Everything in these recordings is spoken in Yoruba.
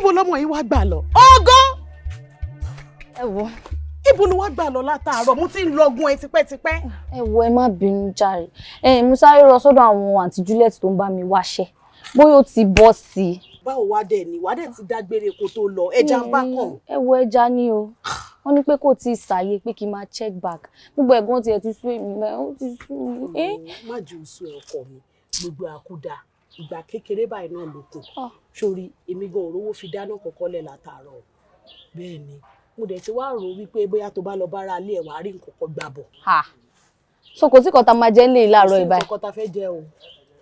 Ibo lọmọ yìí wá gbà lọ? Ògo! Ẹ wo. Ibo ló wá gbà lọ látàárọ̀? Mo ti ń lọgun ẹ tipẹ́tipẹ́. Ẹ wo ẹ má bínú jàre. Mo sáré lọ sọ́dọ̀ àwọn àǹtí Juliet tó ń bá mi wáṣẹ́. Bóyá ó ti bọ́ sí i. Báwo wá dẹ̀ ni? Wá dẹ̀ ti dágbére kó tó lọ. Ẹja ń bá kàn. Ẹ wo ẹja ni o. Wọ́n ní pé kò tí ì ṣàyè pé kí n máa check back. Gbogbo ẹ̀gbọ́n tiẹ̀ ti sú èmi mẹ́, ó ti sú mi. Má jù sú ẹ ọkọ mi. Gbogbo àkúdà. Ìgbà kékeré báyìí náà ló kù. Sórí èmi gan òrówó fi dáná kọ̀ọ̀kan lẹ̀ látàárọ̀. Bẹ́ẹ̀ ni. Mo dẹ̀ ti wá rò wípé bóyá tó bá lọ bára ilé ẹ̀ wá rí nǹkan kan gbà bọ̀. So kò sí kan tá máa jẹ nílé láàárọ̀ ìbáyìí. Kò sí nǹkan tá fẹ́ jẹ o.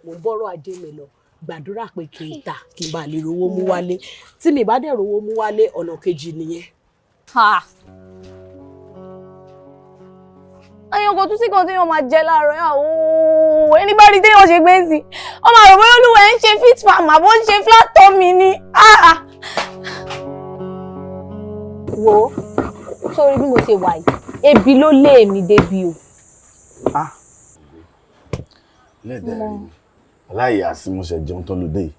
Mo ń bọ́rọ̀ ajé mi lọ. Gbàdúrà pé kí n tà kí n bá lè rówó mú wálé. Tí mi bá dẹ̀ rówó mú wálé ọ̀nà kejì nìyẹn. Ayọ̀ kò tún sí kan téèyàn máa jẹ láàárọ̀ yà ooo. Ẹni bá rí téèyàn ṣe gbé sí. Ó máa rò bóyá olúwa ẹ̀ ń ṣe fit farm àbó ń ṣe flat tummy ni. Wo sórí bí mo ṣe wà yìí, ebi ló lé èmi débi o. Lẹ́dẹ̀ẹ́rì aláìyá sí mo ṣe jẹun tó lóde yìí.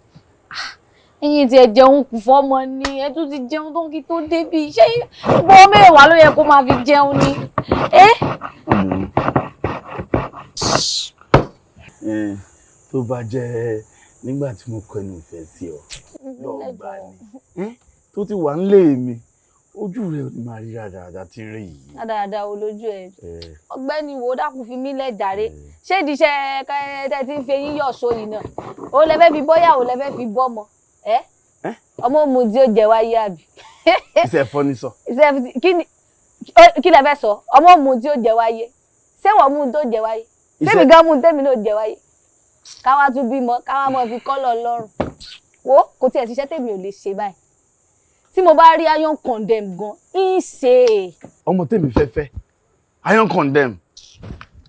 Ẹ̀yin tí ẹ jẹun kù fọ́mọ ni ẹ tún ti jẹun tó kí tó débi. Ṣé gbọ́ mẹ́wàá ló yẹ kó máa fi jẹun ni? Tó bá jẹ́ nígbà tí mo kọ ẹnu ìfẹ́ sí ọ lọ́ọ́ gbà ni tó ti wà nílé mi ojú rẹ ò ní máa rí dáadáa tí ń rí yìí. Dáadáa olójú ẹ. Ọ̀gbẹ́ni wo dákun fi mí lẹ̀ jàre. Ṣé ìdíṣẹ́ kẹ́tẹ́ tí ń fi eyín yọ̀ sóyìí náà? O lẹ fẹ́ fi bọ́yà o lẹ fẹ́ fi bọ́mọ. Ọmọ mu tí ó jẹ wáyé àbí. Iṣẹ́ ẹ̀fọ́ ní sọ. Kí lẹ fẹ́ sọ? Ọmọ mu tí ó jẹ wáyé. Ṣé wọ́n mú tó jẹ wáyé? Tèmi gan mú tèmi náà jẹ wáyé. Káwá tún bímọ káwá mọ fi kọ́lọ̀ lọ́rùn. Wo kò tiẹ̀ ṣiṣẹ́ tèmi ò lè ṣe báyìí. Tí mo bá rí iron condemn gan ń ṣe. Ọmọ tèmi fẹ́fẹ́ iron condemn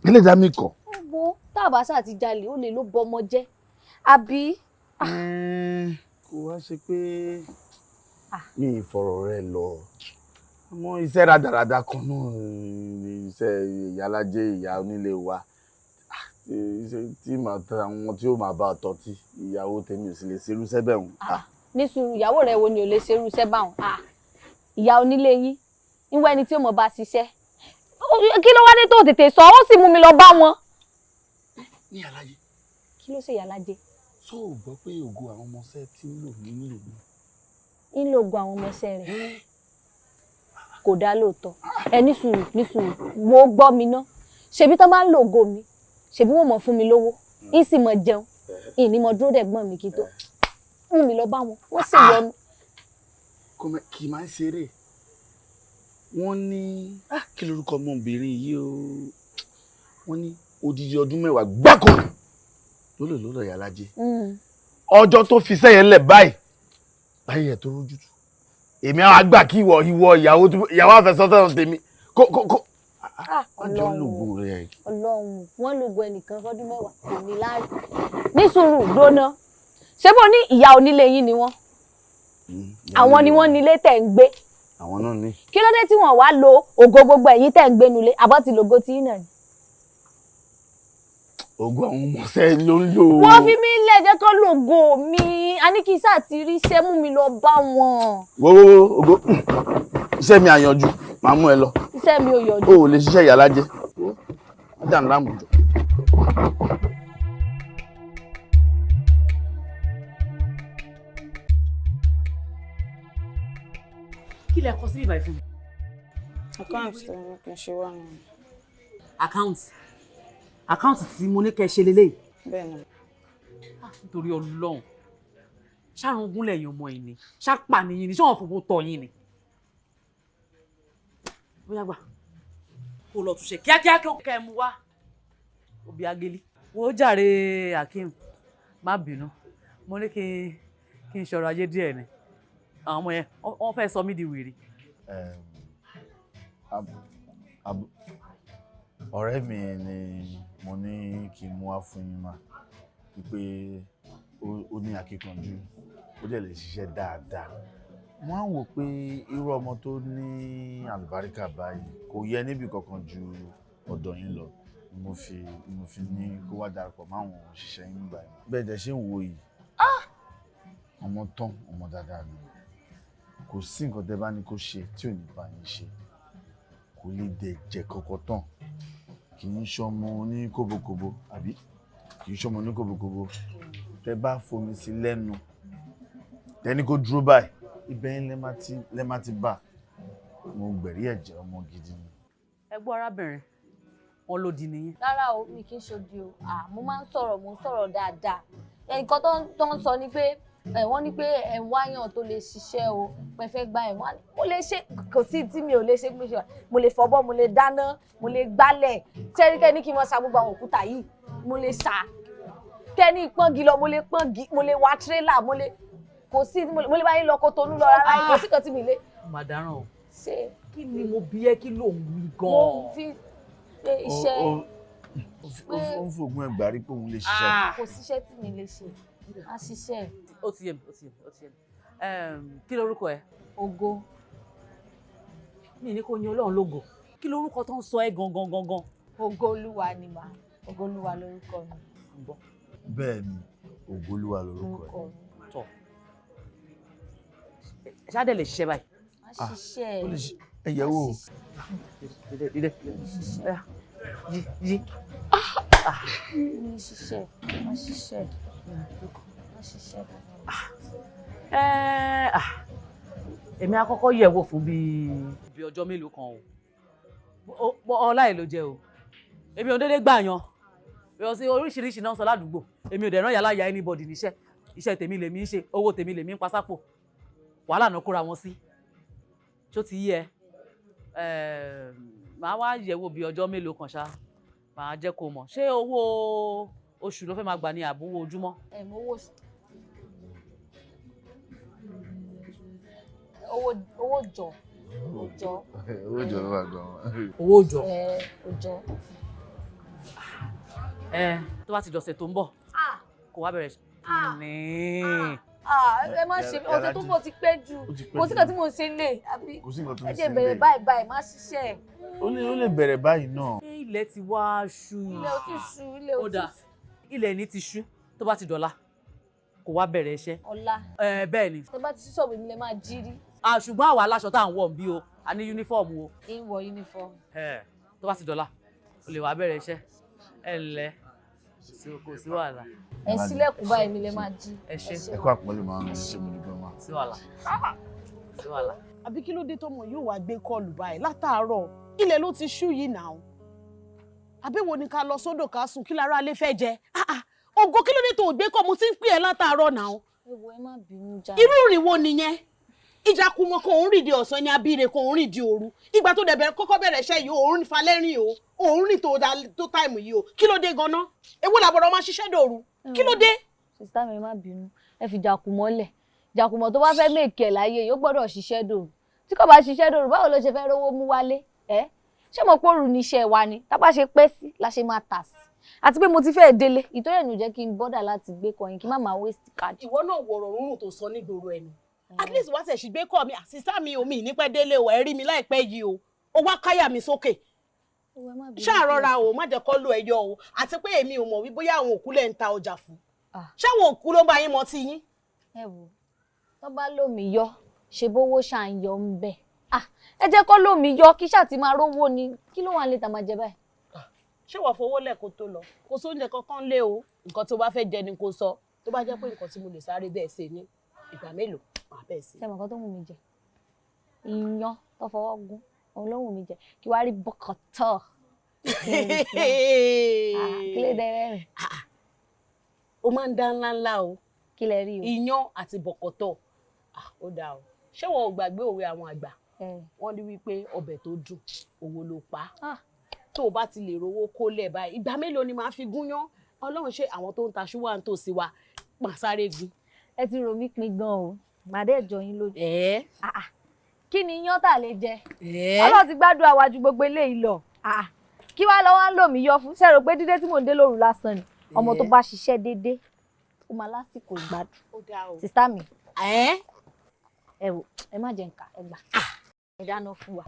ilé ìdá mi kọ. Wo tábà sáà ti jalè ó lè ló bọmọ jẹ́ àbí. Kò wá ṣe pé mi ìfọ̀rọ̀ rẹ lọ àmọ́ iṣẹ́ rádaràda kan náà iṣẹ́ Ìyá Alaje ìyá onílé wa tí màá tẹ àwọn tí ó máa bá ọtọ tí ìyàwó tèmi ò sì lè ṣerú sẹ́bẹ̀ hùn. Ní sùúrù ìyàwó rẹ wo ni ò lè ṣerú iṣẹ́ báwọn? Ìyá onílé yín níwọ ẹni tí ó mọ̀ bá ṣiṣẹ́ kí ló wá dé tó tètè sọ ó sì mú mi lọ bá wọn. Ní Alaje. Kí ló ṣe Ìyá Alaje? Ṣó o gbọ́ pé ògo àwọn ọmọọṣẹ́ tí ń lò nílò mi. ń lo ògo àwọn ọmọọṣẹ́ rẹ̀ kò dá lóòótọ́. Ní sùúrù wo gbọ́ mi ná ṣebí tán bá ń lo ògo mi ṣebí wọ́n mọ̀ fún mi lówó ń sì mọ̀ jẹun ìní mọ̀ dúró dẹ̀gbọ́n mi kí tó mú mi lọ bá wọn wọ́n sì yọnu. Kì í máa ń ṣeré wọ́n ní kí lorúkọ ọmọbìnrin yìí o wọ́n ní odidi ọdún 10 gbáko lọ́dọ̀ Ìyá Alaje ọjọ́ tó fi sẹ́yìn lẹ̀ báyìí ẹ̀ tó rójú tù èmi àwọn àgbà kí ìwọ ìyàwó àfẹsọ́tọ̀ tèmi kó ọjọ́ lògbò rẹ̀. Ọlọ́run wọ́n lògbò ẹnìkan fọ́dún 10 kò ní láàrín. Ní sùúrù gbóná ṣé bó ní ìyá onílé yín ni wọ́n? Àwọn ni wọ́n nílé tẹ̀ ń gbé. Àwọn náà ní. Kí ló dé tí wọ́n wá lo ògo gbogbo ẹ̀yin tẹ̀ ń gbé nulẹ̀ àbọ̀ ti lògo tí yín náà ni? Ògo àwọn ọmọọṣẹ́ ló ń lò. Wọ́n fi mí lẹ̀ jẹ́ kó lògo mi a ní kí sáà ti rí iṣẹ́ mú mi lọ bá wọn. Wo ògo iṣẹ́ mi àyànjú máa mú ẹ lọ. Iṣẹ́ mi ò yọjú. O ò lè ṣiṣẹ́ Ìyá Alaje wọ́n dà ní láàmú jọ. Kí lẹ kọ sí ìbàyí fún mi? Àkáǹtì tó ní kí n ṣe wá nù. Àkáǹtì tí mo ní kẹ́ ṣe lélẹ́yìí. Bẹ́ẹ̀ ni. Nítorí Ọlọ́run ṣárun gúnlẹ̀ yín ọmọ yìí ni ṣápà nìyí ni ṣé wọn fòfò tọ̀ yín ni. Bóyá gbà kó lọ túnṣe kíákíá kí ó kẹ́ ẹ mú wá òbí ageli. Wo jàre Akeem má bínú mo ní kí n ṣọ̀rọ̀ ajé díẹ̀ ni àwọn ọmọ yẹn wọ́n fẹ́ sọ mí di wèrè. Ọ̀rẹ́ mi ni mo ní kí n mú wá fún yín mà wípé ó ní akíkanjú ó dẹ̀ lè ṣiṣẹ́ dáadáa. Mo á wò pé irú ọmọ tó ní àlùbáríkà báyìí kò yẹ níbi kankan ju ọ̀dọ̀ yín lọ mo fi ní kó wá darapọ̀ máwọn òṣìṣẹ́ yín nígbà yẹn. Bẹ́ẹ̀ dẹ̀ ṣe ń wo yìí ọmọ tán ọmọ dáadáa ni kò sí nǹkan tẹ́ bá ní kó ṣe tí ò ní bá yín ṣe kò lè dẹ̀ jẹ́ kọ́kọ́ tán kì í ṣọmọ ní kóbókóbó àbí kì í ṣọmọ ní kóbókóbó tẹ́ bá fomi sí lẹ́nu tẹ́ni kó dúró báyìí ibẹ̀ yín lẹ́ má ti bà mo gbẹ̀rí ẹ̀jẹ̀ ọmọ gidi ni. ẹ gbọ́ arábìnrin wọn ló di nìyẹn. rárá o mi kì í ṣojú o mo máa ń sọ̀rọ̀ mo ń sọ̀rọ̀ dáadáa nǹkan tó ń sọ ni pé wọ́n ní pé ẹ̀ ń wáyàn tó lè ṣiṣẹ́ o pé fẹ́ gbá ẹ̀ wọ́n mo lè ṣe kò sí tí mi ò lè ṣe mo lè fọbọ́ mo lè dáná mo lè gbálẹ̀ tẹ́ríkẹ́ ní kí n mọ sa gbogbo àwọn òkúta yìí mo lè sa kẹ́ni pọ́ngi lọ mo lè pọ́ngi mo lè wa tírélà mo lè kò sí mo lè bá yín lọ kó tonú lọ rárá kò sí kan tí mi lè. màdáràn o ṣe kí ni mo bí ẹ kí ló ń wí gan-an. mo fi iṣẹ́ ó ń fògùn ẹgbàá rí pé òun lè ṣiṣẹ́. kò síṣẹ́ tí mi lè ṣe a ṣiṣẹ́. ó ti yé mi kí lorúkọ ẹ. Ògo. mi ní kó yan Ọlọ́run lógo kí lorúkọ tó ń sọ ẹ gangan. Ògo Olúwa ni mà Ògo Olúwa lórúkọ mi. bẹ́ẹ̀ ni Ògo Olúwa lórúkọ ẹ. tọ ṣáde lè ṣiṣẹ́ báyìí. a ṣiṣẹ́ ẹ yẹ̀ wò. dídé yí. mi ṣiṣẹ́ a ṣiṣẹ́ a ṣiṣẹ́. èmi àkọ́kọ́ yẹ̀ wò fún bíi ọjọ́ mélòó kan o ọlá ẹ̀ ló jẹ́ o èmi ò dédé gbà yan yọ sí oríṣiríṣi náà sọ ládùúgbò èmi ò dẹ̀ rán yàrá ya anybody níṣẹ́ iṣẹ́ tèmi lèmi ń ṣe owó tèmi lèmi ń pa sápò wàhálà náà kóra wọn sí ṣó ti yí ẹ màá wá yẹ̀ wò bíi ọjọ́ mélòó kan ṣá màá jẹ́ kó mọ̀ ṣé owó oṣù ló fẹ́ máa gbà ní àbúwò ojúmọ́. owó jọ. owó jọ ló wà gan-an. owó jọ. òjọ. tó bá ti dọ̀sẹ̀ tó ń bọ̀ kó wá bẹ̀rẹ̀ ẹ má ṣe ọ̀sẹ̀ tó ń bọ̀ ti pẹ́ jù kò sí kan tí mo ṣe lè àbí ẹ jẹ́ bẹ̀rẹ̀ báyìí má ṣiṣẹ́. ó lè bẹ̀rẹ̀ báyìí náà. ilẹ̀ ti wá ṣú. ilẹ̀ ò ti ṣú ilẹ̀ ò ti ṣú. ilẹ̀ ní ti ṣú tó bá ti dọ̀la kó wá bẹ̀rẹ̀ iṣẹ́. ọ̀la. bẹ́ẹ̀ ni. tó bá ti ṣí ṣọ́ọ̀bù mi lè máa jí rí. ṣùgbọ́n àwa aláṣọ tá à ń wọ̀ bí o a ní yúnífọ́ọ̀mù o. ń wọ yúnífọ́ọ̀mù. tó bá ti dọ̀la o lè wá bẹ̀rẹ̀ iṣẹ́ ẹ ǹlẹ́ kò sí wàhálà. ẹ sílẹ̀kùn báyìí mi lè máa jí. ẹ ṣe. ẹ kó àpọ́nlé máa ń ṣe mo dúpẹ́ máa. sí wàhálà sí wàhálà. àbí kí ló dé tọmọ yóò wá gbé kọlù báyìí látàárọ̀ ilẹ̀ ló ti ṣú yìí náà àbí wo ni ká lọ sódò ká sùn kí lára alẹ́ fẹ́ jẹ Ògo kí ló dé tó ò gbé kọ́ mo ti ń pè ẹ́ látàárọ̀ náà. ewo ẹ má bínú já. irú ìrìn wo nìyẹn ìjàkùmọ̀ kò ń rìn di ọ̀sán ni abíire kò ń rìn di òru ìgbà tó dẹ̀bẹ̀ kọ́kọ́ bẹ̀rẹ̀ iṣẹ́ yìí òun falẹ́rìn o òun rìn tó táìmù yìí o kí ló dé ganan ewu làbọ̀rọ̀ máa ṣiṣẹ́ dòru kí ló dé. sista mi má bínú ẹ fi jàkùmọ̀ lẹ̀ jàkùmọ̀ tó bá fẹ́ mèkì ẹ̀ láyé yóò gbọ́dọ̀ ṣiṣẹ́ dòru tí kò bá ṣiṣẹ́ dòru báwo ló ṣe fẹ́ rówó mú wálé ṣé mo pòrù ní iṣẹ́ wa ni tá bá ṣe pẹ́ sí la ṣe máa tà sí àti pé mo ti fẹ́ délé ìtọ́jú ẹ̀nu jẹ́ kí n bọ́dà láti gbé kọyìn kí n má máa waste card. ìwọ náà wọ̀rọ̀ rúrùn tó sọ nígboro ẹnu at least wá ṣẹ̀ṣì gbé kọ́ mi àṣìṣà mi omi nípẹ́ délé o ẹ̀ rí mi láìpẹ́ yìí o ó wá káyà mi sókè ṣàrọ̀ra o má jẹ́ kó lo ẹyọ o àti pé èmi ò mọ̀ wí bóyá àwọn òkú lẹ̀ ń ta ọjà fún ṣáwọn òkú ló ń bá yín mọ tí yín. ẹ wò tó bá lómi yọ ṣe bówó ṣà ń yọ ń bẹ ẹ jẹ́ kó lómi yọ kí ṣáà ti máa rówó ni kí ló wà ń lè tà máa jẹ báyìí. ṣé wọ́n fowó lẹ̀ kó tó lọ kò sóúnjẹ kankan lé o nǹkan tó bá fẹ́ jẹ ni kò sọ tó bá jẹ́ pé nǹkan tí mo lè sáré bẹ́ẹ̀ ṣe ní ìgbà mélòó máa bẹ́ẹ̀ ṣe. ṣé nǹkan tó wù mí jẹ iyán tó fọwọ́ gún òun ló wù mí jẹ kí wàá rí bọ́kọ̀tọ̀ kí lè dẹ́rẹ́ rìn. o máa ń dá ńláńlá o kí lẹ rí o. iyán àti bọ̀kọ̀tọ̀ ó dáa o ṣé wọn ò gbàgbé òwe àwọn àgbà wọ́n ní wípé ọbẹ̀ tó dùn owó ló pa tó o bá ti lè rówó kólẹ̀ báyìí ìgbà mélòó ni màá fi gúnyán Ọlọ́run ṣe àwọn tó ń ta ṣúwà ń tòsí wa mà sáré gun. ẹ ti rò mí pin gan o màdé ẹjọ yín lójú. kí ni iyán tà lè jẹ Ọlọ́run ti gbádùn àwájú gbogbo eléyìí lọ kí wàá lọ wá ń lò mí yọ fún ṣẹ̀rọ pé dídé tí mò ń dé lóru lásán ni ọmọ tó bá ṣiṣẹ́ déédéé ó máa lásìkò ìgbádùn. sista mi ẹ wò ẹ má jẹ nǹkan ẹ gbà ẹ dáná fún wa.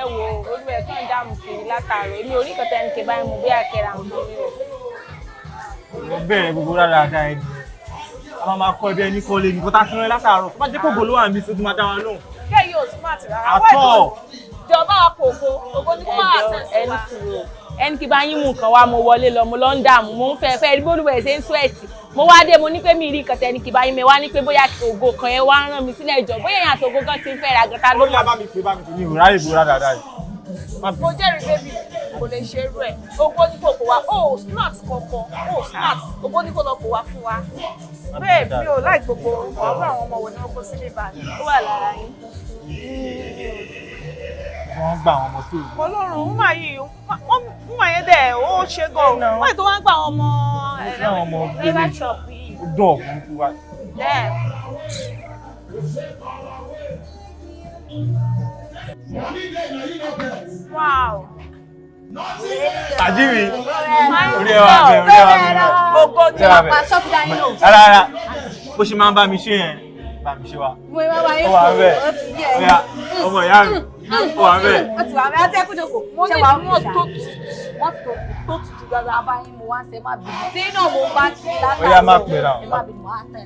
ẹ wo ojú ẹ kàn dáàmú kiri látàárọ̀ èmi orí kan tẹnikẹ báyìí mo bí àkẹrà ń bọ mi o. bẹ́ẹ̀ gbogbo rárá ẹni a máa kọ́ ẹbí ẹni kọ́lé ní kọ́tà fún ẹ látàárọ̀ tó bá jẹ́ kókò ló wà níbi tó ti máa dá wa lóhùn. kẹ́ yóò smart rárá àtọ̀ jọba kòkó ní kó máa tẹ̀ sí wa. ẹni kí bá yín mú nǹkan wá mo wọlé lọ mo lọ ń dààmú mo ń fẹ́ rí bólúwẹ̀ ṣe ń sweat mo wá dé mo ní pé mi rí nǹkan tẹ́ni kí bá yín mi wá ní pé bóyá ògo kan yẹn wá rán mi sílẹ̀ ìjọ bóyá èèyàn àtògo kan ti ń fẹ́ ra gata ló máa bá mi pè ní ìwúrà ìbúra dáadáa yìí. mo jẹ́rìí bébì kò lè ṣe irú ẹ̀ ògo ní kò kò wá ó smart kankan ó smart ògo ní kò lọ kò wá fún wa. bẹ́ẹ̀ mi ò láì gbogbo ọ̀rọ̀ àwọn ọmọ wo ni wọ́n kó sílé báyìí ó wà lára yín. wọ́n gba àwọn ọmọ tó yìí. Ọlọ́run ń máa yí ń máa yẹn dẹ̀ ó ṣe gan-an wọ́n ètò wọn gba àwọn ọmọ river shop yìí. ó dọ̀ ọ̀kùnrin wa. Wow. Àjírí orí ẹwà bẹ̀. Gbogbo tí wọ́n pa ṣọ́ọ̀tì dání lò. Rárá bó ṣe máa ń bá mi ṣe yẹn bá mi ṣe wa. Mo máa wá yín ó wà bẹ́ẹ̀ ọmọ ìyá mi ó wà bẹ́ẹ̀. ó ti wà bẹ́ẹ̀ á tẹ́ kú jókòó. Mo ní mọ̀ tó tutù gbàgbà abáyín mo wá ń ṣe má bínú. Tí iná mo bá ti látàrí. Ó yá má pè náà. Ẹ má bínú wá tẹ̀.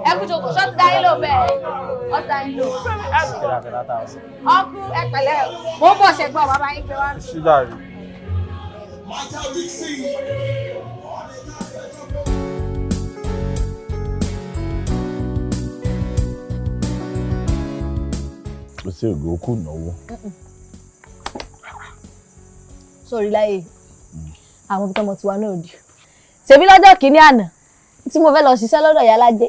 Ẹ kú jókòó ṣọ́ọ̀tì dání lò bẹ́ẹ̀. Ọ̀tá yín lò. Ọkú ẹ pẹ̀lẹ́ mo bọ̀ ṣẹ̀gbọ́n bàbá yín pé wá. Ṣíjà rí. Ó sì ògo kù náwó. Sórí láyé àwọn ibi tọ́mọ tiwa náà di. Ṣèbí lọ́jọ́ kìíní àná tí mo fẹ́ lọ ṣiṣẹ́ lọ́dọ̀ Ìyá Alaje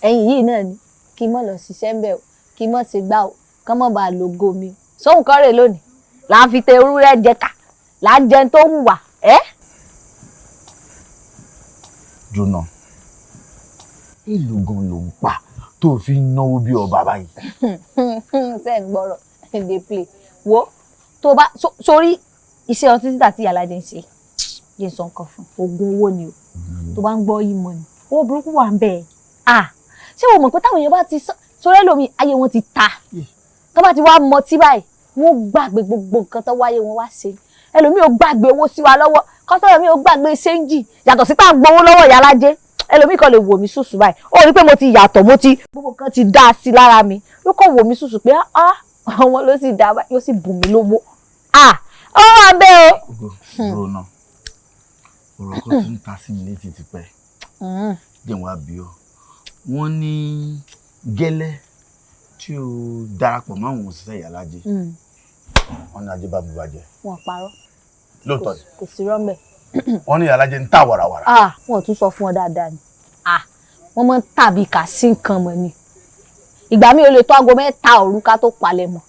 ẹ̀yìn yìí náà ni kí n mọ̀ lọ ṣiṣẹ́ ń bẹ̀ o kí n mọ̀ ṣe gbá o kán mọ̀ bá lògo mi o. Sóhun kan rè lónìí là ń fi tẹ ewúrẹ́ jẹ ká là ń jẹun tó ń wà ẹ́. Jóná ìlú gan ló ń pa tó fi ń náwó bí ọba báyìí. Ṣé ń gbọ́rọ̀ dey play wo tó bá sórí iṣẹ́ ọtí títà tí Ìyá Alaje ń ṣe yé sọ nǹkan fún oògùn owó ni o tó bá ń gbọ́ ìmọ̀ ni owó burúkú wà ń bẹ̀ ṣé o mọ̀ pé táwọn èèyàn bá ti sórí ẹlòmíì ayé wọn ti ta tó bá ti wá mọtí báyìí wọ́n gbàgbé gbogbo nǹkan tó wáyé wọn wá ṣe ẹlòmíì ò gbàgbé owó sí wa lọ́wọ́ kọ́sọ́rọ̀ mi ò gbàgbé séńjì yàtọ̀ sí pé à ń gbowó lọ́wọ́ Ìyá Alaje ẹlòmíì kan lè wò mí sùsù báyìí ó rí pé mo ti yàtọ̀ mo ti gbogbo nǹkan ti dá sí lára mi ló kàn wò mí sùsù pé àwọn ló sì dá yóò sì bù mí lówó ó wà bẹ́ẹ̀ o. Rona ọ̀rọ̀ kan tí ń ta sí mi létí tipẹ́ jẹun wá bí ọ wọ́n ní gẹ́lẹ́ tí ó darapọ̀ mọ́ àwọn òṣìṣẹ́ Ìyá Alaje wọ́n ní ajé bá mi bàjẹ́. Wọ́n parọ́ lóòótọ́ ni kò sí rọ́mbẹ̀. wọ́n ní Ìyá Alaje ń tà wàràwàrà. Wọ́n tún sọ fún ọ dáadáa ni wọ́n mọ̀ ń tàbí kà sí nǹkan mọ̀ ni ìgbà mi ò lè tó aago mẹ́ta òru ká tó palẹ̀ mọ́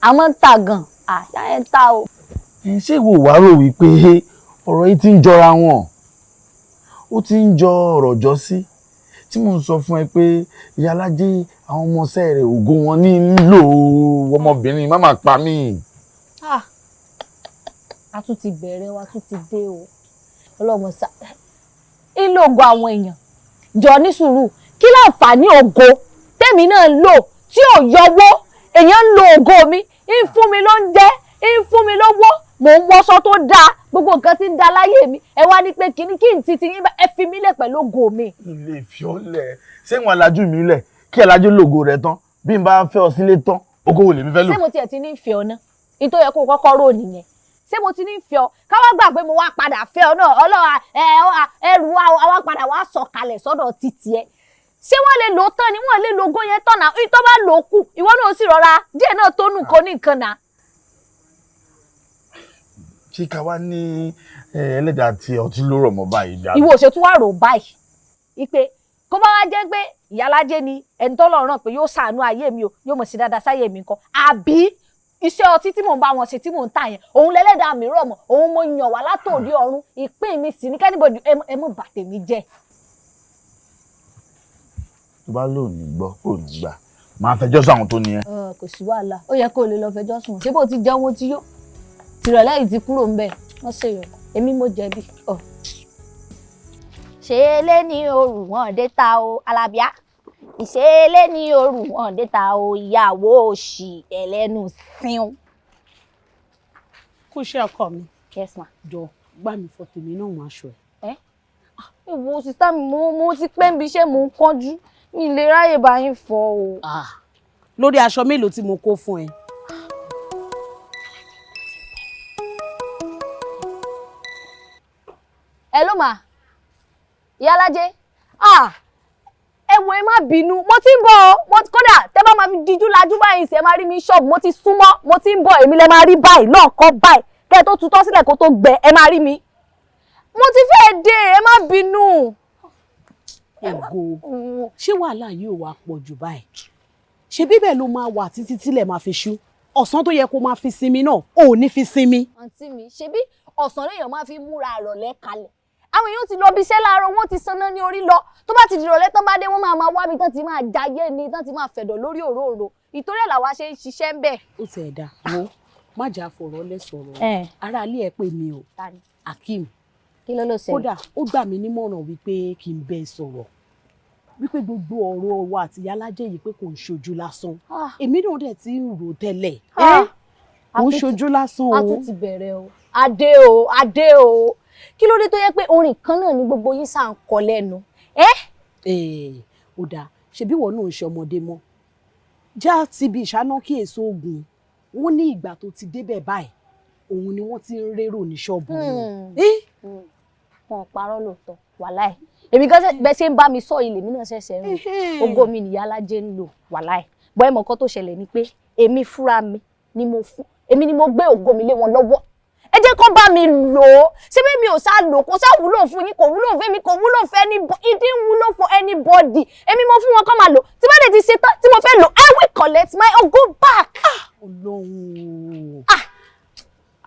àmọ́ ń tà gan yáyẹ ń tà o. ṣé ìwọ wàá rò wípé ọ̀rọ̀ yìí ti ń jọra wọn ó ti ń jọ ọ̀rọ̀ jọ sí tí mò ń sọ fún ẹ pé Ìyá Alaje àwọn ọmọọṣẹ́ rẹ̀ ògo wọn ní lò ọmọbìnrin má má pa mí. A tún ti bẹ̀rẹ̀ wa tún ti dé o ọlọ́mọ sá ilé ògo àwọn èèyàn jọ ní sùúrù kí láǹfààní ògo tèmi náà ń lò tí ò yọwọ́ èèyàn ń lo ògo mi ń fún mi lóúnjẹ ń fún mi lówó mò ń wọṣọ tó dáa gbogbo nǹkan tí ń da láyé mi ẹ wá ní pé kíní kí n ti yín ẹ fi mí lẹ̀ pẹ̀lú ògo mi. ilé ìfiọ́lẹ̀ ṣé wọn lajú mi lẹ̀ kí ẹ lajú lògo rẹ tán bí n bá fẹ́ ọ sílé tán ògo wo lèmi fẹ́ lò. ṣé mo tiẹ̀ ti ní ìfẹ́ ọ náà nítorí ẹ kó kọ́kọ́ rò nìyẹn ṣé mo ti ní ìfẹ́ ọ káwá gbà pé mo wá padà fẹ́ ọ náà ọlọ́wà ẹrù àwa padà wá sọ̀kalẹ̀ sọ́dọ̀ títì ẹ ṣé wọ́n lè lò ó tán ni wọ́n lè lo ògo yẹn tán náà tó bá lò ó kù ìwọ náà sì rọra díẹ̀ náà tó nù kó ní nǹkan náà. ṣé ká wá ní ẹlẹ́dàá tí ọtí ló rọ̀ mọ́ báyìí. ìwọ òṣètú wà rò báyìí ipe kó bá wá jẹ́ pé Ìyá Alaje ni ẹni tó lọ́ọ́ ràn pé yóò ṣàánú ayé mi o yóò mọ̀ sí dáadáa sáyé mi nǹkan àbí iṣẹ́ ọtí tí mò ń bá wọn ṣe tí mò ń tà yẹn òun lẹ́lẹ́dàá mi rọ̀ mọ́ òun mo yàn wá látòdì ọ̀run ìpín mi sì ní kẹ́nìbọ̀dì ẹ mọ̀ bà tèmi jẹ́. tó bá lò ní gbọ́ kò ní gbà máa fẹjọ́ sùn àwọn tó ní ẹ. kò sí wàhálà ó yẹ kó o lè lọ fẹjọ́ sùn ṣé bó ti jẹun ó ti yó tìrọ̀lẹ́ yìí ti kúrò ń bẹ̀ wọ́n ṣe yọ èmi mo jẹ̀bi. ṣe ní òrù wọn dé ta o Alábíà ìṣẹ̀lẹ̀ ní òrù wọn dé ta o ìyàwó òṣì ẹlẹ́nu sín. kú iṣẹ́ ọkọ mi. Yes ma. jọ gbá mi fọ tèmi náà wọn aṣọ ẹ. Ìwọ sister mi mo ti pẹ́ nbi iṣẹ́ mo ń kánjú. Mi lè ráyè bá yín fọ̀ o. Lórí aṣọ mélòó tí mo kó fún ẹ. Hello ma. Iya Alaje. Ẹ wò ẹ má bínú. Mo ti ń bọ̀ o. Kódà tẹ́ bá máa fi díjú lajú báyìí ṣe máa rí mi shop. Mo ti súnmọ́. Mo ti ń bọ̀ èmi lẹ máa rí báyìí lọ́ọ̀kan báyìí. Kẹ́ tó tutọ́ sílẹ̀ kó tó gbẹ ẹ máa rí mi. Mo ti fẹ́ dé ẹ má bínú. Ògo. Ṣé wàhálà yìí ò wá pọ̀ jù báyìí? Ṣé bíbẹ̀ ló máa wà títí tílẹ̀ máa fi ṣú? Ọ̀sán tó yẹ kó máa fi sinmi náà, ò ní fi sinmi. Àǹtí mi, ṣebí ọ̀sán lèèyàn máa fi múra ìrọ̀lẹ́ kalẹ̀. Àwọn èèyàn ti lọ bí iṣẹ́ láàárọ̀ wọ́n ti sanná ní orí lọ. Tó bá ti di ìrọ̀lẹ́ tán bá dé wọ́n máa wá bí tán ti máa jayé ni tán ti máa fẹ̀dọ̀ lórí òróòrò. Ìtorí ẹ̀ làwa ṣe ń ṣiṣẹ́ ń bẹ̀. Ó ti ẹ̀dá wo má jà fọ̀rọ̀ lẹ́ sọ̀rọ̀. Ará ilé ẹ pè mí o. Akeem. Kí ló ṣẹlẹ̀? Kódà ó gbà mí nímọ̀ràn wípé kí n bẹ́ẹ̀ sọ̀rọ̀. Wípé gbogbo ọ̀rọ̀ wa àti Ìyá Alaje yìí pé kò ń ṣojú lásán. Èmi náà dẹ̀ ti ń rò tẹ́lẹ̀. Kò ń ṣojú lásán o. A tún ti bẹ̀rẹ̀ o. Adé o. Kí ló dé tó yẹ pé orin kan náà ni gbogbo yín sá ń kọ lẹ́nu? Ó dáa ṣebí ìwọ náà ń ṣe ọmọdé mọ́. Já ti bí ìṣáná kí èso oògùn wọ́n ní ìgbà tó ti débẹ̀ báyìí òun ni wọ́n ti ń rérò ní ṣọ́ọ̀bù wọn. Wọn parọ́ lóòótọ́ wàláì. Èmi gan bẹ́ẹ̀ ṣe ń bá mi sọ ilé mi náà ṣẹ̀ṣẹ̀ ń lò. Ògo mi ni Ìyá Alaje ń lò wàláì. Bọ́ ẹ mọ̀ nǹkan tó ṣẹlẹ̀ ni pé èmi fúnra mi ni mo gbé ògo mi lé wọn lọ́wọ́. Ẹ jẹ́ kó bá mi lò ó. Ṣé bí mi ò sá lò kó sá wúlò fún yín kò wúlò fún mi kò wúlò fún anybody. It didn't wúlò for anybody. Èmi mo fún wọn kó máa lò. Tí bá dé ti ṣe tán tí mo fẹ́ lò I will collect my Ògo back. Ọlọ́run.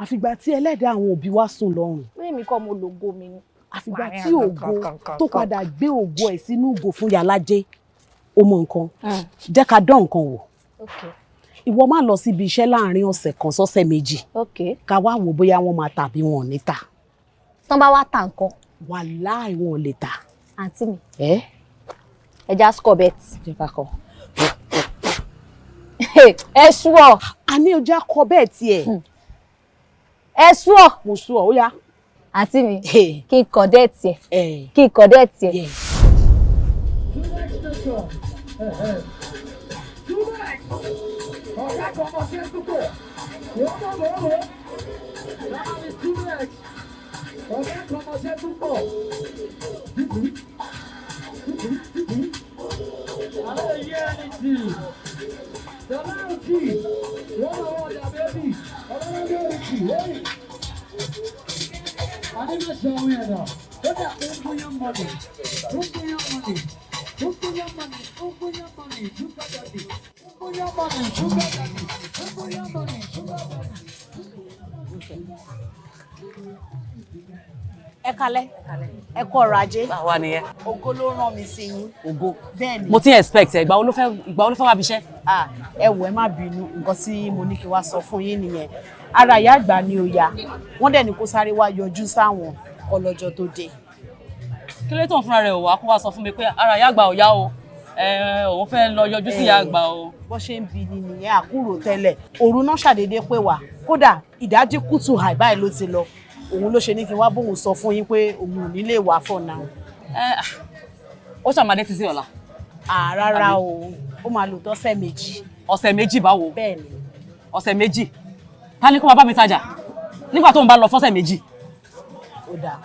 Àfìgbà tí ẹlẹ́dàá àwọn òbí wa sùn lọ́rùn. Èmi kọ́ mo lògo mi ni. Àfìgbà tí ògo tó padà gbé ògo ẹ̀ sínú ògo fún Ìyá Alaje. Ó mọ nǹkan. Jẹ́ ká dán nǹkan wò. Ìwọ máa lọ síbi iṣẹ́ láàrin ọ̀sẹ̀ kan sọ́sẹ̀ méjì. Ká wá wò bóyá wọ́n máa tà bí wọn ò ní tà. Tán bá wá tà nǹkan. Wàláì wọn ò lè tà. Àǹtí mi. Ẹja scorbet. Jẹ́ ká kọ. Ẹ ṣúọ̀. A ní ọjà kọ bẹ́ẹ̀ tiẹ̀. Ẹ ṣúọ̀. Mo ṣúọ̀ ó yá. Àǹtí mi kí n kọ̀ dẹ́ tiẹ̀. Kí n kọ̀ dẹ́ tiẹ̀. Ẹ kalẹ́. Ẹ kú ọrọ̀ ajé. Báwa nìyẹn. Ògo ló rán mi sí yín. Ògo. Bẹ́ẹ̀ni. Mo ti ń expect ẹ ìgbà wo ló fẹ́ wá bíṣẹ́. Ẹ wò ẹ má bínú nǹkan tí mo ní kí wá sọ fún yín nìyẹn. Ara ìyá àgbà ni ó yá. Wọ́n dẹ̀ ní kó sáré wá yọjú sáwọn ọlọ́jọ́ tó dé. Kí ló tó ń fúnra rẹ̀ wá kó wá sọ fún mi pé ara ìyá àgbà ò yá o. Òun fẹ́ lọ yọjú sí ìyá àgbà o. Bó ṣe ń bi ni nìyẹn àkúrò tẹ́lẹ̀. Òru náà ṣàdédé pé wá. Kódà ìdájí kùtù àì báyìí ló ti lọ. Òun ló ṣe ní kí n wá bóun sọ fún yín pé òun ò ní lè wá for now. Ó ṣàmàdé títí ọ̀la. Rárá o, ó máa lò tọ́sẹ̀ méjì. Ọ̀sẹ̀ méjì báwo? Bẹ́ẹ̀ni. Ọ̀sẹ̀ méjì. Ta ni kó máa bá mi tajà nígbà tó ń bá lọ fọ́sẹ̀ méjì? Ó dáa.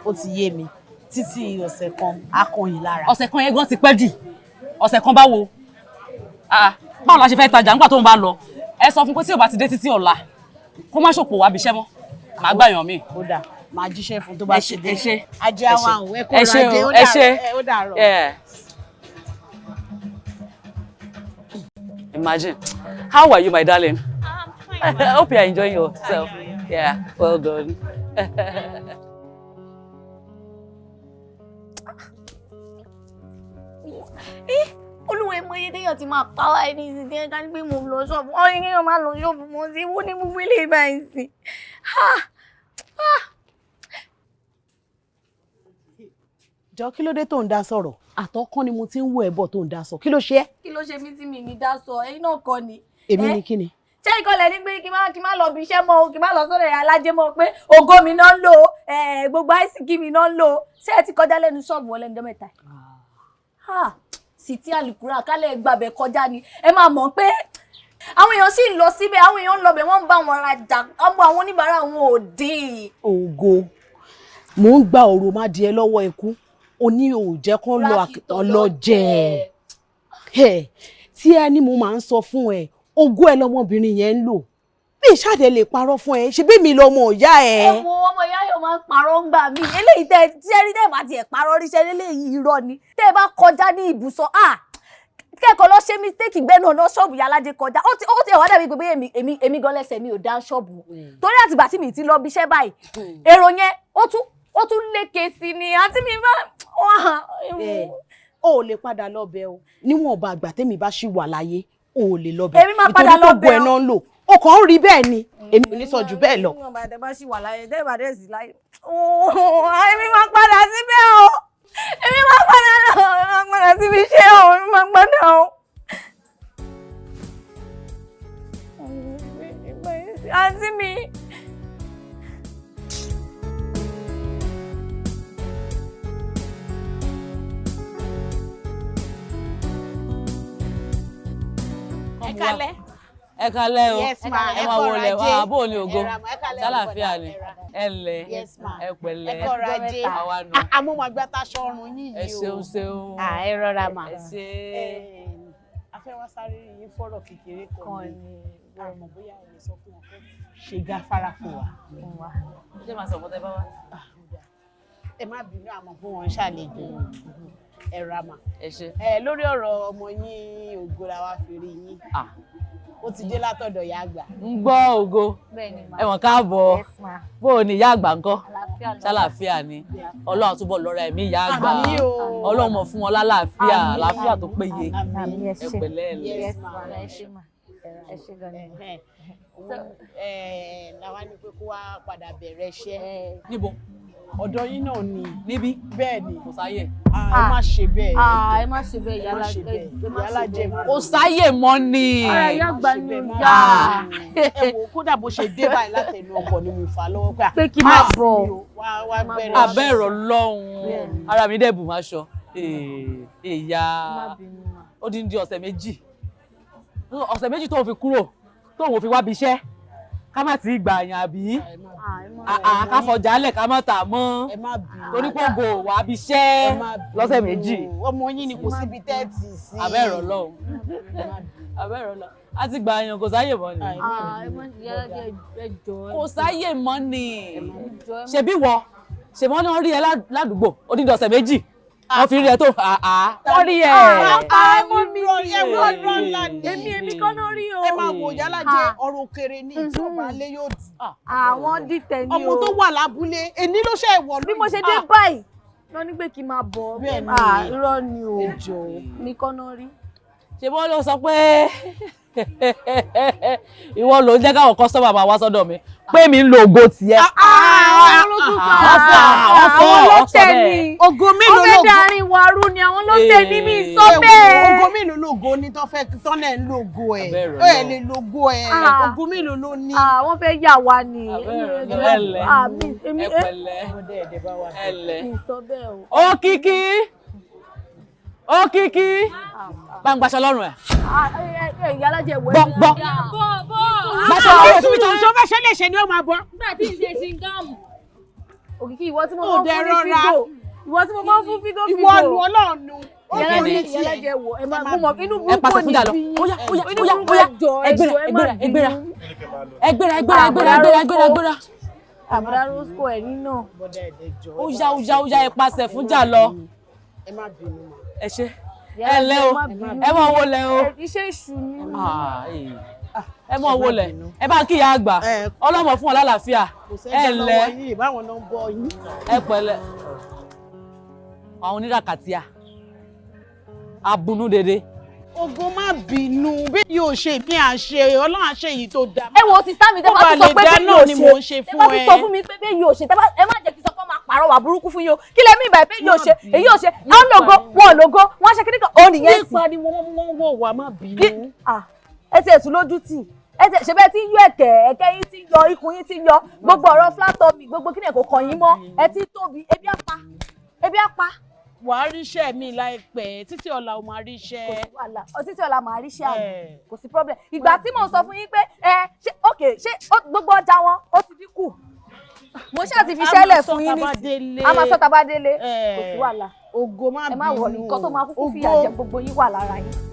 Ó ti yé mi. Títí ọ̀sẹ̀ kan á kan yín lára. Ọ̀sẹ̀ kan yẹn gan ti pẹ́ jù. Ọ̀sẹ̀ kan báwo? Báwo la ṣe fẹ́ tajà nígbà tó ń bá lọ? Ẹ sọ fún pé tí ò bá ti dé títí ọ̀la kó má ṣòpò wá bíṣẹ́ mọ́. Màá gbà yàn mí. Ó dáa. Màá jíṣẹ́ fún tó bá ṣe dé. Ẹ ṣé. Ajé àwọn àwọn ẹ̀kọ́ rajé. Ẹ ṣé. Ó dàárọ̀. Imagine. How are you, my darling? I'm fine. I hope you are enjoying yourself. Yeah, well done. Olúwa ẹ mọ iye téèyàn ti máa pa wá ẹni ìsìn tí ẹ ká ní pé mo lọ ṣọ́ọ̀bù wọ́n ní kéèyàn máa lọ ṣọ́ọ̀bù mọ́ sí wọ́n ní gbogbo ilé ìbá ìsìn. Jọ kí ló dé tó ń dá sọ̀rọ̀? Àtọkàn ni mo ti ń wo ẹbọ tó ń dá sọ. Kí ló ṣe ẹ́? Kí ló ṣe mí tí mi ní dá sọ ẹ̀yin náà kọ́ ni. Èmi ni kí ni? ṣé ìkọlẹ̀ ní pé kí n má lọ bí iṣẹ́ mọ́ o kí n má lọ sọ́dọ̀ Ìyá Alájẹ mọ́ pé ògo mi náà ń lò gbogbo àìsíkí mi náà ń lò ṣé ẹ ti kọjá lẹ́nu ṣọ́ọ̀bù wọn lẹ́nu mẹ́ta sì tí àlùkùrà kálẹ̀ gbàbẹ̀ kọjá ni ẹ máa mọ̀ pé àwọn èèyàn sì ń lọ síbẹ̀ àwọn èèyàn ń lọ bẹ̀ wọ́n ń bá wọn rajà ọmọ àwọn oníbàárà wọn ò dín. Ògo mò ń gba ọ̀rọ̀ má di ẹ lọ́wọ́ ikú o ní ò jẹ́ kán lọ àkìtàn lọ jẹ tí ẹ ní mo máa ń sọ fún ẹ ògo ẹ lọmọbìnrin yẹn ń lò bí ìṣàdẹ lè parọ́ fún ẹ ṣe bí mi lọmọ ìyá ẹ. ọmọ ìyá yóò máa ń parọ́ ń gbà mí eléyìí tẹ rí tẹ bá tiẹ̀ parọ́ ríṣẹ́ eléyìí irọ́ ni tẹ bá kọjá ní ibùsọ̀ kẹ́kọ̀ọ́ lọ ṣe mistake gbẹ́nu ọ̀nà ṣọ́ọ̀bù Ìyá Alájẹ kọjá ó ti wá dàbí pé èmi gan lẹ́sẹ̀ mi ò dá ṣọ́ọ̀bù torí àtìgbà tí mi ti lọ bíṣẹ́ báyìí èrò yẹn ó tún lékè sí ni àti mi bá o ò lè padà lọ bẹ̀ o níwọ̀n ọba àgbà tẹ́mi bá ṣì wà láyé o ò lè lọ bẹ̀ èmi máa padà lọ bẹ̀ nítorí tó gbọ́ ẹ náà ń lò o kàn ń rí bẹ́ẹ̀ ni èmi ò ní sọ jù bẹ́ẹ̀ lọ. níwọ̀n ọba àgbà ṣì wà láyé tẹ́ẹ̀bà dẹ̀ sí láyé èmi máa padà síbẹ̀ o èmi máa padà síbi iṣẹ́ o èmi máa padà o. àǹtí mi. ẹ kálẹ́ o Yes, ma. ẹ máa wọlé Ajé. bó ni ògo Ẹ ra ma, ẹ kálẹ́, sálàáfíà ni ẹ ra. ẹ ǹlẹ́ Yes, ma. ẹ pẹ̀lẹ́ ẹ kọ́ra ajé àwa nù amúmagbátá sọrùn yín ẹ yìí o. ṣeun ẹ rọra mà. ẹ ṣe a fẹ́ wá sáré yín fọ́rọ̀ kékeré kan ni àmọ́ bóyá ẹ lè sọ fún wọn pé ṣe gáfárà fún wa. ṣé màá sọ fún tẹ bá wá. ẹ má bínú àmọ́ fún wọn ṣàlejò ẹ ra mà. ẹ ṣe. Lórí ọ̀rọ̀ ọmọ yín Ògo la wá fi rí yín ó ti dé látọ̀dọ̀ ìyá àgbà. ń gbọ́ ògo ẹ̀wọ̀n káàbọ̀ bó o ní ìyá àgbà ńkọ́ ṣàlàáfíà ni Ọlọ́run túbọ̀ lọ́ra ẹ̀mí ìyá àgbà Àmín o. Ọlọ́run mọ̀ fún wọn lálàáfíà Àmín, àlàáfíà tó àmín, péye àmín. ẹ pẹ̀lẹ́ ẹ lẹ́. Yes, ma. ẹ ṣe gan ni. Làwa ní pé kó wá padà bẹ̀rẹ̀ iṣẹ́. níbo Ọ̀dọ̀ yín náà ni. níbí Bẹ́ẹ̀ ni. kò sáyè. Ẹ má ṣe bẹ́ẹ̀. ẹ má ṣe bẹ́ẹ̀ Ìyá Alájẹ kò sáyè mọ́ ni. ara ìyá àgbà ni ó yá. Ẹ wò kódà bó ṣe dé báyìí látẹnu ọkọ̀ ni mo fà lọ́wọ́ pé kí máa bọ̀. wá bẹ̀rẹ̀ abẹ́rọ̀ lọ́hùn-ún ara mi dẹ̀ bù máa ṣọ ìyá ó dín di ọ̀sẹ̀ méjì tó fi kúrò tó wò fi wá bí iṣẹ́ ká má ti gbà yàn àbí ká fọjálẹ̀ ká má tà mọ́ torí pé ògo wà bí iṣẹ́ lọ́sẹ̀ méjì. ọmọ yín ni kò síbi tẹ́ẹ̀tì sí. abẹ́rọ̀ lọ́hùn a ti gbà yàn kò sáyè mọ́ ni. kò sáyè mọ́ ni ṣebí ṣèbọn náà rí ẹ ládùúgbò ó dín di ọ̀sẹ̀ méjì wọ́n fi rí ẹ tó wọ́n rí ẹ. èmi kọ́ ló rí o. ẹ máa wò Ìyá Alájẹ ọ̀rọ̀ òkèrè ní tí ọba alẹ́ yóò dùn. àwọn dìtẹ̀ ni o. ọmọ tó wà lábúlé èní ló ṣe ìwọ lóyún. bí mo ṣe dé báyìí lọ ní pé kí n máa bọ̀ irọ́ ni o mi kọ́ ló rí. ṣèbọn ló sọ pé ìwọ ló ń jẹ́ káwọn kọ́sọ́mà máa wá sọ́dọ̀ mi pé mi ń lo ògo tiẹ̀. àwọn ló tún sọ àwọn ló tẹ̀ ní ògo mélòó lógo. ọbẹ̀ darin wàrú ni àwọn ló tẹ̀ ní mi sọ bẹ́ẹ̀. ògo mélòó lógo ní tọ́lẹ̀ ń lògo ẹ̀ ẹ̀ lè lògo ẹ̀ ògo mélòó ló ní. wọ́n fẹ́ yà wá ni. ẹ pẹ̀lẹ́ ẹlẹ́ Òkìkí bá ń gbaṣọ lọ́rùn ẹ̀. Ìyá Alájẹ wẹ̀ gbọ́ gbaṣọ lọ́rùn ẹ̀ tó fẹ́ ṣe lè ṣe ni ó máa bọ́. nígbà tí ìṣe ṣe ń gáàmù. Òkìkí ìwọ tí mo máa ń fún ní fígò ìwọ tí mo máa ń fún fígò. ìwọ lu Ọlọ́run. Ìyá Alájẹ wò ẹ máa mọ̀ inú ẹ pàṣẹ burúkú fún jà lọ ni bí ẹgbẹ́ra. àbúrò rosco ẹ̀ nínà. ó yá ẹ pàṣẹ fún jà lọ. ẹ má bínú mọ́. ẹ ṣe ẹ lẹ o ẹ mọ owó lẹ o iṣẹ́ ìṣù ni. ẹ mọ owó lẹ ẹ bá kí ìyá àgbà ọlọ́mọ fún ọ lálàáfíà ẹ lẹ ẹ pẹ̀lẹ́ àwọn oníràkàtìyà abunú dédé. Ògo má bínú bí yóò ṣe bí à ń ṣe Ọlọ́run á ṣe èyí tó dáa. ẹ wo sísá mi tẹ́ bá tún sọ pé bí yóò ṣe tẹ́ bá tún sọ fún mi pé bí yóò ṣe ẹ má jẹ́ kí sọ pé máa pàrọwà burúkú fún yín o kí lẹ mí ìbà pé yóò ṣe èyí yóò ṣe àwọn lògo wọn lògo wọn ṣe kíníkan ó nìyẹn sí. nípa ni wọ́n wọ̀ wá má bínú. ẹ ti ẹ̀tún lójú tì ṣe bẹ́ẹ̀ tí ń yọ ẹ̀kẹ́ yín tí ń yọ ikùn yín tí ń yọ gbogbo ọ̀rọ̀ flat tummy gbogbo kí ni kò kàn yín mọ́ ẹ ti tóbi ebi á pa. wàá ríṣẹ́ mi láìpẹ́ títí ọ̀la ò máa ríṣẹ́. kò sí wàhálà títí ọ̀la máa ríṣẹ́ àná kò sí problem ìgbà tí mò ń sọ fún yín pé ṣé gbogbo ọjà wọn ó ti dínkù mo ṣáà ti fi ṣẹlẹ̀ fún yín ní a máa sọ tá bá délé kò sí wàhálà ògo má bínú ẹ má wọlé nǹkan tó máa kúkú fìyà jẹ gbogbo yín wà lára yín.